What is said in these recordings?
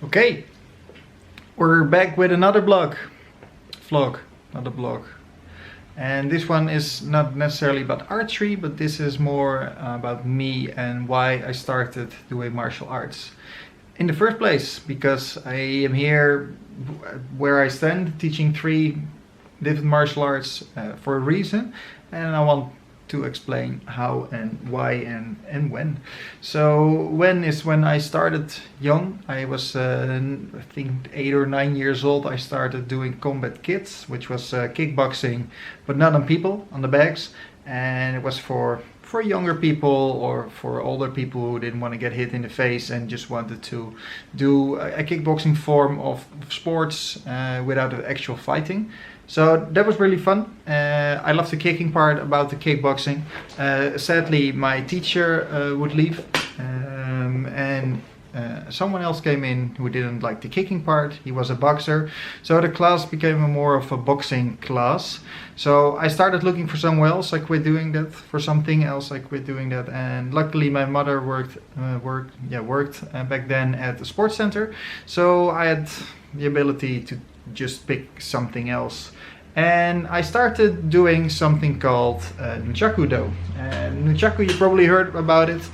Okay, we're back with another vlog, not a blog. And this one is not necessarily about archery, but this is more about me and why I started doing martial arts. In the first place, because I am here where I stand, teaching 3 different martial arts for a reason, and I want to explain how and why and when. So when is when I started young. I was I think 8 or 9 years old. I started doing combat kits, which was kickboxing, but not on people, on the bags, and it was for younger people or for older people who didn't want to get hit in the face and just wanted to do a kickboxing form of sports without the actual fighting. So that was really fun. I love the kicking part about the kickboxing. Sadly, my teacher would leave and someone else came in who didn't like the kicking part. He was a boxer. So the class became more of a boxing class. So I started looking for somewhere else. I quit doing that. For something else, I quit doing that. And luckily my mother worked back then at the sports center. So I had the ability to just pick something else. And I started doing something called Nunchaku-do. Nunchaku, you probably heard about it.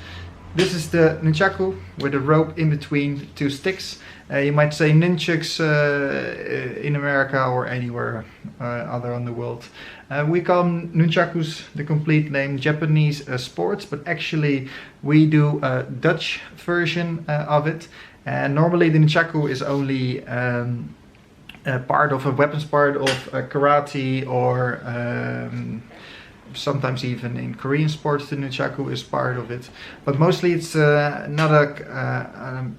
This is the nunchaku with a rope in between 2 sticks. You might say nunchucks in America or anywhere other on the world. We call nunchakus, the complete name, Japanese sports, but actually we do a Dutch version of it. And normally the nunchaku is only part of a weapons part of karate or sometimes even in Korean sports the nunchaku is part of it, but mostly it's not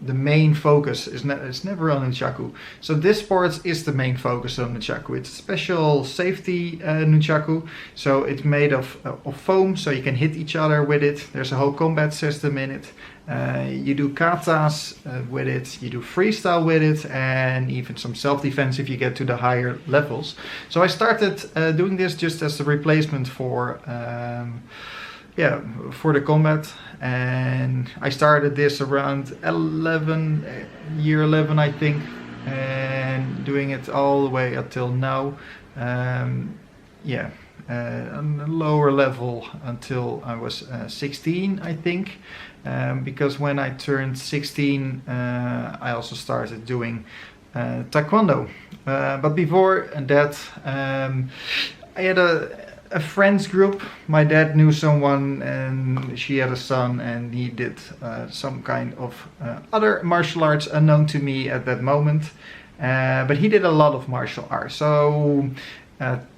the main focus it's never on nunchaku. So this sport is the main focus on nunchaku. It's a special safety nunchaku, so it's made of foam, so you can hit each other with it. There's a whole combat system in it. You do katas with it, you do freestyle with it, and even some self-defense if you get to the higher levels. So I started doing this just as a replacement for the combat, and I started this around year 11 I think, and doing it all the way until now. On a lower level until I was 16 I think. Because when I turned 16 I also started doing Taekwondo. But before that I had a friends group. My dad knew someone and she had a son, and he did some kind of other martial arts unknown to me at that moment. But he did a lot of martial arts. So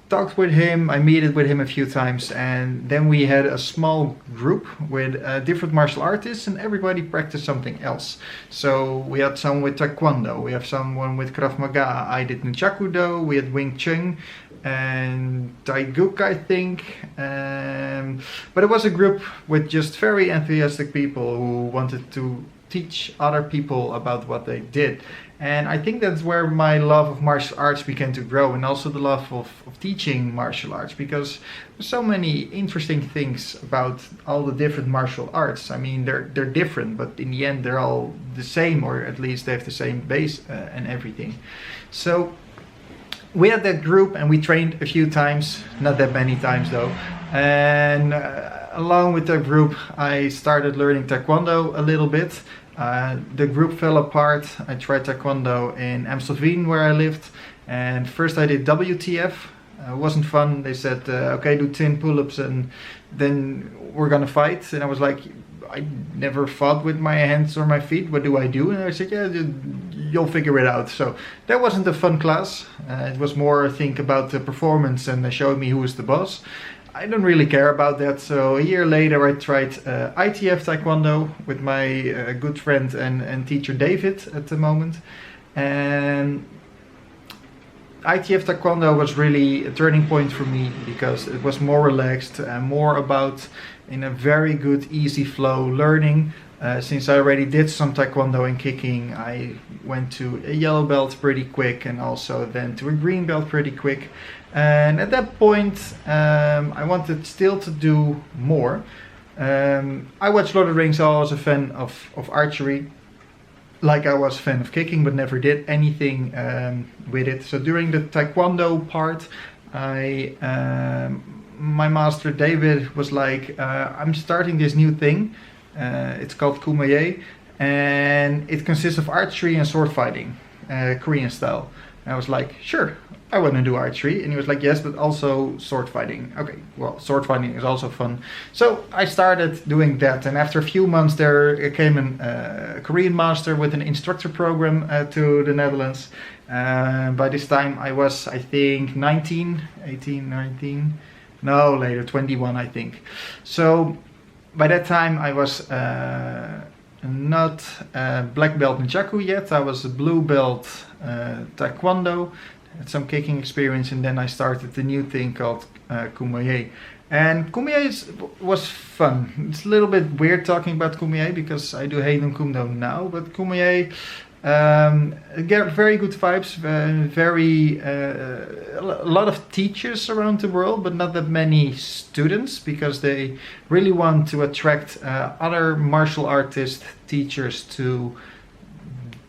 talked with him, I meted with him a few times, and then we had a small group with different martial artists, and everybody practiced something else. So we had someone with Taekwondo, we have someone with Krav Maga, I did Nunchaku-do, we had Wing Chun and Taiguk I think. But it was a group with just very enthusiastic people who wanted to teach other people about what they did. And I think that's where my love of martial arts began to grow, and also the love of teaching martial arts, because there's so many interesting things about all the different martial arts. I mean, they're different, but in the end they're all the same, or at least they have the same base and everything. So we had that group and we trained a few times, not that many times though. And along with that group I started learning Taekwondo a little bit. The group fell apart. I tried Taekwondo in Amstelveen where I lived, and first I did WTF. It wasn't fun. They said, okay, do 10 pull-ups and then we're gonna fight. And I was like, I never fought with my hands or my feet. What do I do? And I said, yeah, you'll figure it out. So that wasn't a fun class. It was more, I think, about the performance, and they showed me who was the boss. I don't really care about that. So a year later I tried ITF Taekwondo with my good friend and teacher David at the moment. And ITF Taekwondo was really a turning point for me, because it was more relaxed and more about in a very good easy flow learning. Since I already did some Taekwondo and kicking, I went to a yellow belt pretty quick, and also then to a green belt pretty quick. And at that point I wanted still to do more. I watched Lord of the Rings, so I was a fan of archery. like I was a fan of kicking, but never did anything with it. So during the Taekwondo part, my master David was like, I'm starting this new thing. It's called Kummooyeh, and it consists of archery and sword fighting, Korean style. And I was like, sure, I want to do archery. And he was like, yes, but also sword fighting. Okay, well, sword fighting is also fun. So I started doing that. And after a few months, there came a Korean master with an instructor program to the Netherlands. By this time, I was, I think, 19, 18, 19. No, later, 21, I think. So by that time, I was not black belt in Jaku yet. I was a blue belt Taekwondo, had some kicking experience, and then I started the new thing called Kummooyeh. And Kummooyeh was fun. It's a little bit weird talking about Kummooyeh because I do Haedong Kumdo now, but Kummooyeh get very good vibes, a lot of teachers around the world, but not that many students, because they really want to attract other martial artist teachers to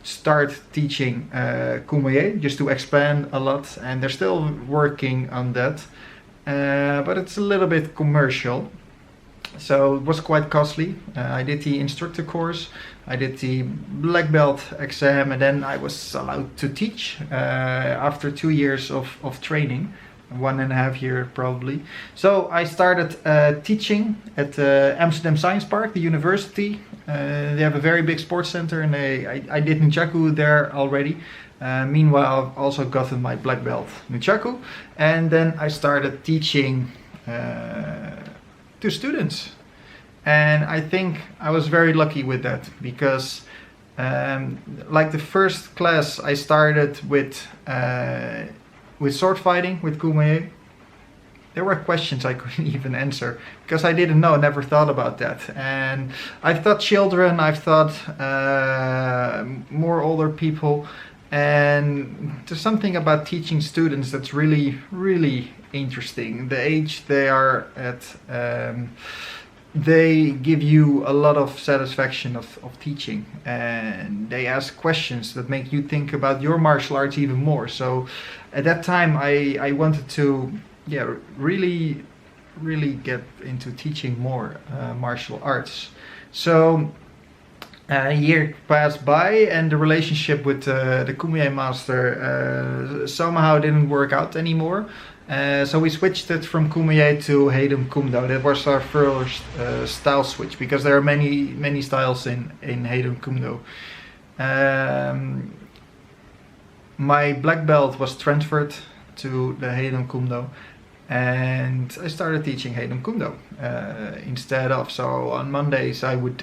start teaching Kummooyeh, just to expand a lot, and they're still working on that, but it's a little bit commercial. So it was quite costly. I did the instructor course, I did the black belt exam, and then I was allowed to teach after 2 years of training, 1.5 years probably. So I started teaching at Amsterdam Science Park, the university. They have a very big sports center, and I did Nunchaku there already. Meanwhile, I've also gotten my black belt Nunchaku, and then I started teaching to students. And I think I was very lucky with that, because like the first class I started with sword fighting with Kummooyeh, there were questions I couldn't even answer because I didn't know, never thought about that. And I've taught children, I've taught more older people, and there's something about teaching students that's really, really interesting. The age they are at, they give you a lot of satisfaction of teaching, and they ask questions that make you think about your martial arts even more. So at that time I wanted to really get into teaching more martial arts. So a year passed by, and the relationship with the Kummooyeh master somehow didn't work out anymore. So we switched it from Kummooyeh to Haedong Kumdo. That was our first style switch, because there are many styles in Haedong Kumdo. My black belt was transferred to the Haedong Kumdo, and I started teaching Haedong Kumdo instead of. So on Mondays I would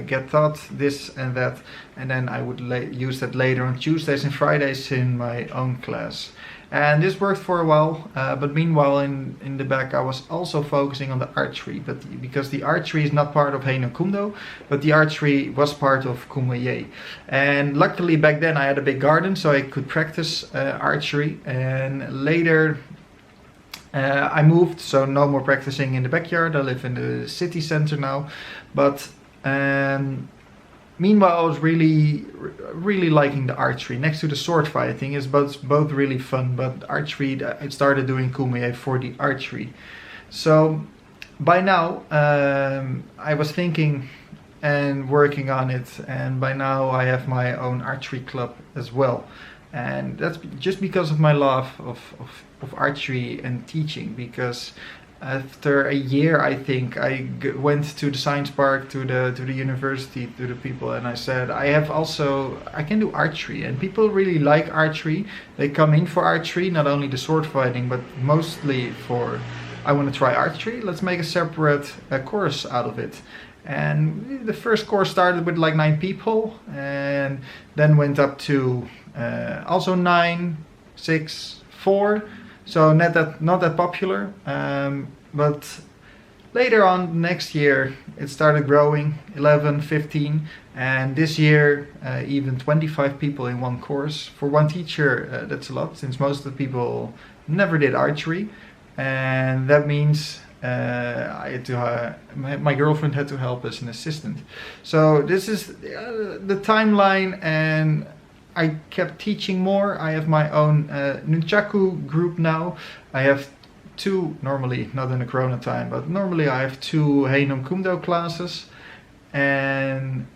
get taught this and that, and then I would use that later on Tuesdays and Fridays in my own class. And this worked for a while, but meanwhile in the back I was also focusing on the archery, but because the archery is not part of Haedong Kumdo, but the archery was part of Kummooyeh. And luckily back then I had a big garden, so I could practice archery, and later I moved, so no more practicing in the backyard. I live in the city center now, but meanwhile I was really liking the archery. Next to the sword fighting, is both really fun, but archery, I started doing Kummooyeh for the archery. So by now I was thinking and working on it, and by now I have my own archery club as well. And that's just because of my love of archery and teaching, because after a year I think I went to the science park, to the university, to the people, and I said I can do archery, and people really like archery. They come in for archery, not only the sword fighting, but mostly for, I want to try archery, let's make a separate course out of it. And the first course started with like 9 people, and then went up to also 9, 6, 4. So not that popular, but later on next year it started growing, 11, 15, and this year even 25 people in one course. For one teacher, that's a lot, since most of the people never did archery, and that means I had to my girlfriend had to help as an assistant. So this is the timeline, and I kept teaching more. I have my own nunchaku group now. I have two, normally not in the corona time, but normally I have two Haedong Kumdo classes and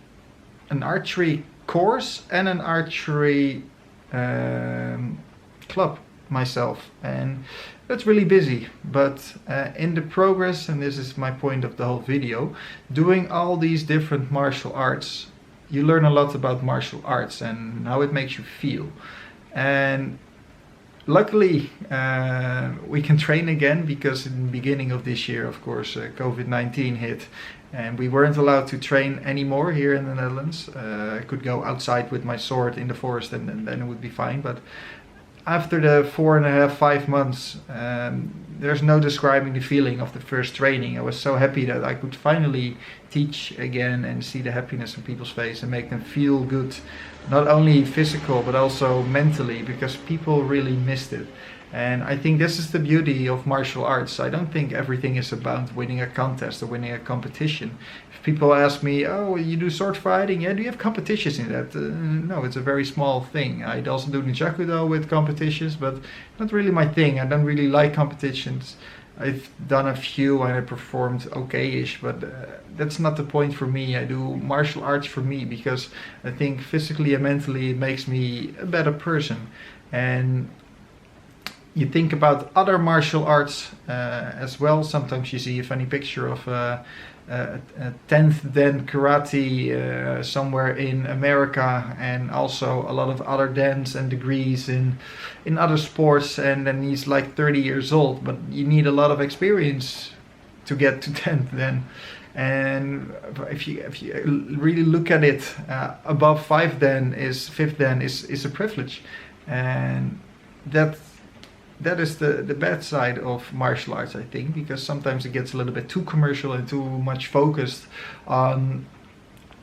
an archery course and an archery club myself, and that's really busy. But in the progress, and this is my point of the whole video, doing all these different martial arts, you learn a lot about martial arts and how it makes you feel. And luckily we can train again, because in the beginning of this year, of course, COVID-19 hit and we weren't allowed to train anymore here in the Netherlands. I could go outside with my sword in the forest and then it would be fine. But after the 4.5, 5 months, there's no describing the feeling of the first training. I was so happy that I could finally teach again and see the happiness on people's face and make them feel good, not only physical but also mentally, because people really missed it. And I think this is the beauty of martial arts. I don't think everything is about winning a contest or winning a competition. If people ask me, oh, you do sword fighting? Yeah, do you have competitions in that? No, it's a very small thing. I also do Ninjakudo with competitions, but not really my thing. I don't really like competitions. I've done a few and I performed okay-ish, but that's not the point for me. I do martial arts for me because I think physically and mentally it makes me a better person. And you think about other martial arts as well. Sometimes you see a funny picture of a 10th Dan karate somewhere in America, and also a lot of other dans and degrees in other sports, and then he's like 30 years old, but you need a lot of experience to get to 10th Dan. And if you really look at it, above 5th Dan is a privilege, and that is the bad side of martial arts, I think, because sometimes it gets a little bit too commercial and too much focused on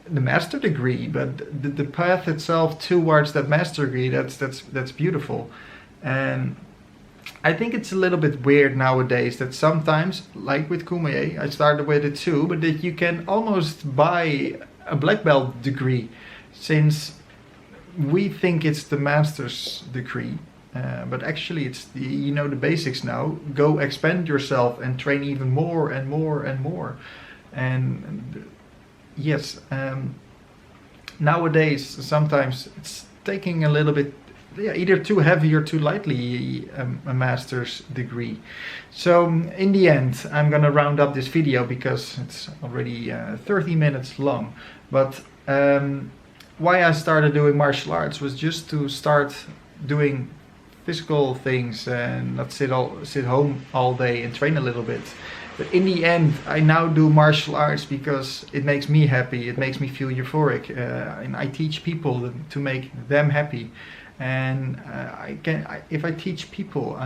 the master degree. But the path itself towards that master degree, that's beautiful. And I think it's a little bit weird nowadays that sometimes, like with Kummooyeh, I started with it too, but that you can almost buy a black belt degree, since we think it's the master's degree. But actually it's the basics now. Go expand yourself and train even more and more and more. And yes, nowadays sometimes it's taking a little bit, either too heavy or too lightly, a master's degree. So in the end, I'm gonna round up this video because it's already 30 minutes long. But why I started doing martial arts was just to start doing physical things and not sit home all day and train a little bit. But in the end, I now do martial arts because it makes me happy. It makes me feel euphoric, and I teach people to make them happy. And if I teach people,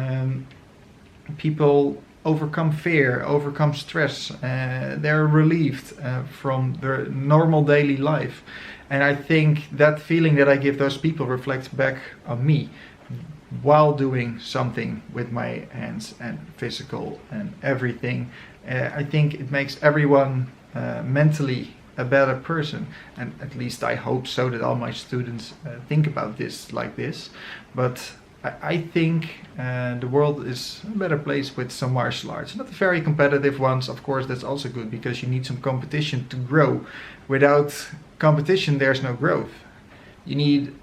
people overcome fear, overcome stress. They're relieved from their normal daily life, and I think that feeling that I give those people reflects back on me, while doing something with my hands and physical and everything. I think it makes everyone mentally a better person, and at least I hope so, that all my students think about this like this. But I think the world is a better place with some martial arts. Not very competitive ones, of course, that's also good, because you need some competition to grow. Without competition there's no growth. You need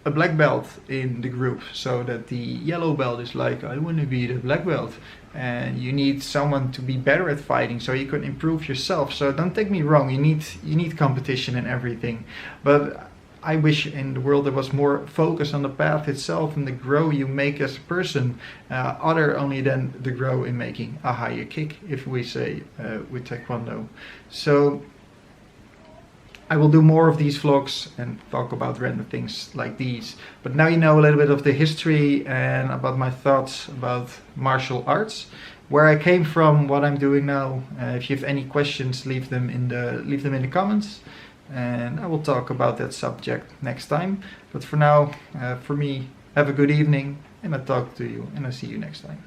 a black belt in the group so that the yellow belt is like, I want to be the black belt. And you need someone to be better at fighting so you can improve yourself. So don't take me wrong, you need competition and everything, but I wish in the world there was more focus on the path itself and the grow you make as a person, other only than the grow in making a higher kick, if we say with Taekwondo. So I will do more of these vlogs and talk about random things like these. But now you know a little bit of the history and about my thoughts about martial arts, where I came from, what I'm doing now. If you have any questions, leave them in the comments, and I will talk about that subject next time. But for now, for me, have a good evening, and I talk to you, and I see you next time.